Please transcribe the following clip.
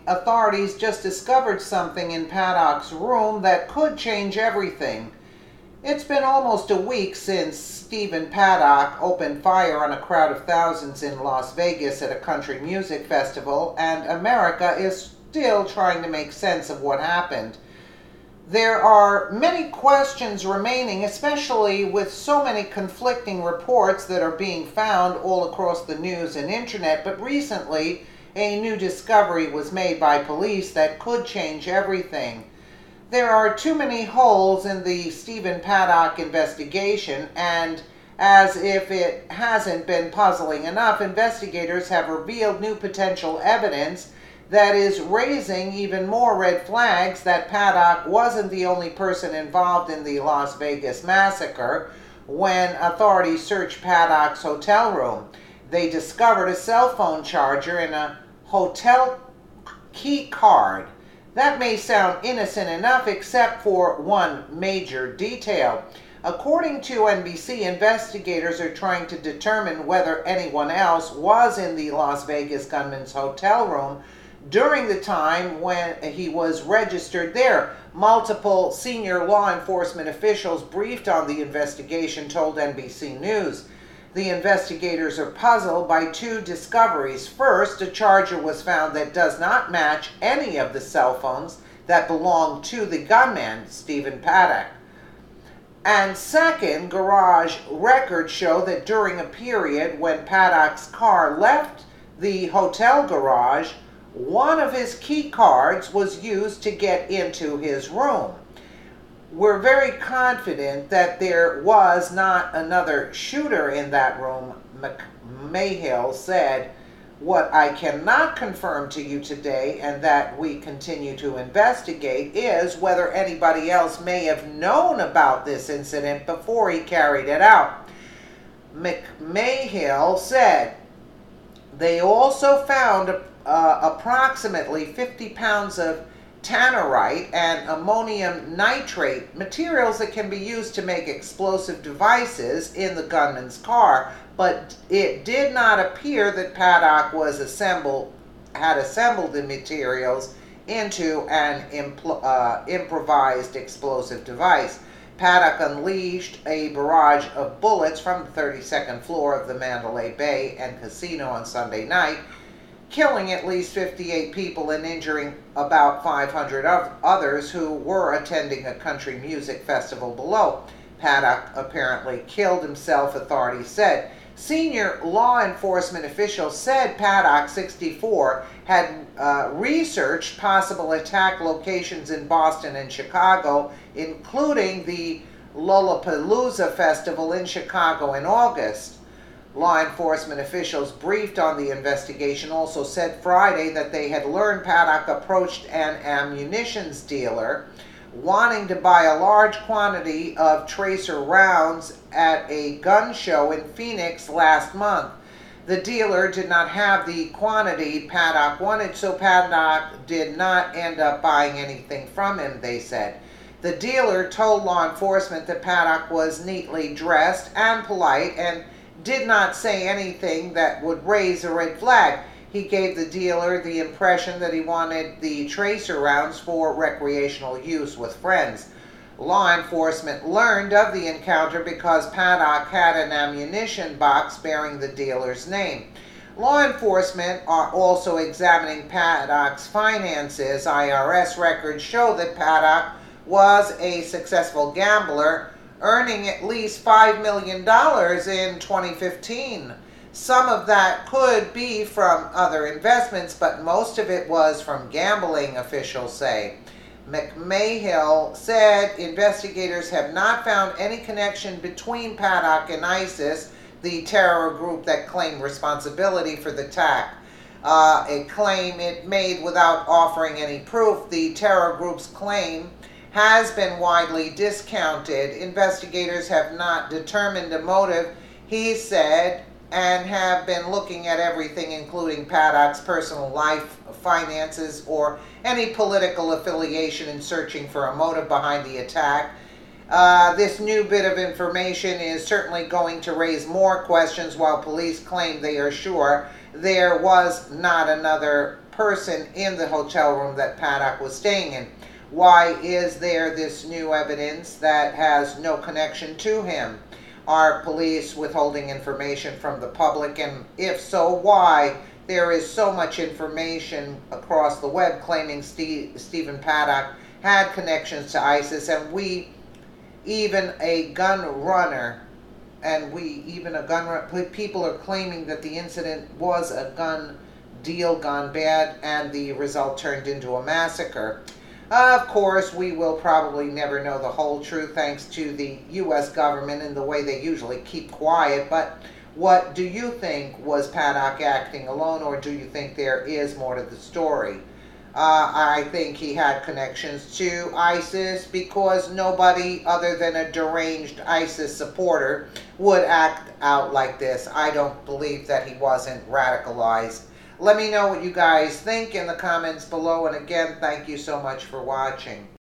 Authorities just discovered something in Paddock's room that could change everything. It's been almost a week since Stephen Paddock opened fire on a crowd of thousands in Las Vegas at a country music festival, and America is still trying to make sense of what happened. There are many questions remaining, especially with so many conflicting reports that are being found all across the news and internet, but recently a new discovery was made by police that could change everything. There are too many holes in the Stephen Paddock investigation, and as if it hasn't been puzzling enough, investigators have revealed new potential evidence that is raising even more red flags that Paddock wasn't the only person involved in the Las Vegas massacre. When authorities searched Paddock's hotel room, they discovered a cell phone charger and a hotel key card. That may sound innocent enough except for one major detail. According to NBC, investigators are trying to determine whether anyone else was in the Las Vegas gunman's hotel room during the time when he was registered there. Multiple senior law enforcement officials briefed on the investigation told NBC News. The investigators are puzzled by two discoveries. First, a charger was found that does not match any of the cell phones that belonged to the gunman, Stephen Paddock. And second, garage records show that during a period when Paddock's car left the hotel garage, one of his key cards was used to get into his room. We're very confident that there was not another shooter in that room, McMahill said. What I cannot confirm to you today, and that we continue to investigate, is whether anybody else may have known about this incident before he carried it out. McMahill said they also found approximately 50 pounds of tannerite and ammonium nitrate, materials that can be used to make explosive devices, in the gunman's car, but it did not appear that Paddock had assembled the materials into an improvised explosive device. Paddock unleashed a barrage of bullets from the 32nd floor of the Mandalay Bay and Casino on Sunday night, killing at least 58 people and injuring about 500 others who were attending a country music festival below. Paddock apparently killed himself, authorities said. Senior law enforcement officials said Paddock, 64, had researched possible attack locations in Boston and Chicago, including the Lollapalooza Festival in Chicago in August. Law enforcement officials briefed on the investigation also said Friday that they had learned Paddock approached an ammunitions dealer wanting to buy a large quantity of tracer rounds at a gun show in Phoenix last month. The dealer did not have the quantity Paddock wanted, so Paddock did not end up buying anything from him, they said. The dealer told law enforcement that Paddock was neatly dressed and polite and did not say anything that would raise a red flag. He gave the dealer the impression that he wanted the tracer rounds for recreational use with friends. Law enforcement learned of the encounter because Paddock had an ammunition box bearing the dealer's name. Law enforcement are also examining Paddock's finances. IRS records show that Paddock was a successful gambler, earning at least $5 million in 2015. Some of that could be from other investments, but most of it was from gambling, officials say. McMahill said investigators have not found any connection between Paddock and ISIS, the terror group that claimed responsibility for the attack. A claim it made without offering any proof. The terror group's claim has been widely discounted. Investigators have not determined a motive, he said, and have been looking at everything, including Paddock's personal life, finances, or any political affiliation, in searching for a motive behind the attack. This new bit of information is certainly going to raise more questions, while police claim they are sure there was not another person in the hotel room that Paddock was staying in. Why is there this new evidence that has no connection to him? Are police withholding information from the public? And if so, why? There is so much information across the web claiming Stephen Paddock had connections to ISIS, and even a gun runner, people are claiming that the incident was a gun deal gone bad, and the result turned into a massacre. Of course, we will probably never know the whole truth thanks to the U.S. government and the way they usually keep quiet, but what do you think? Was Paddock acting alone, or do you think there is more to the story? I think he had connections to ISIS, because nobody other than a deranged ISIS supporter would act out like this. I don't believe that he wasn't radicalized. Let me know what you guys think in the comments below, and again, thank you so much for watching.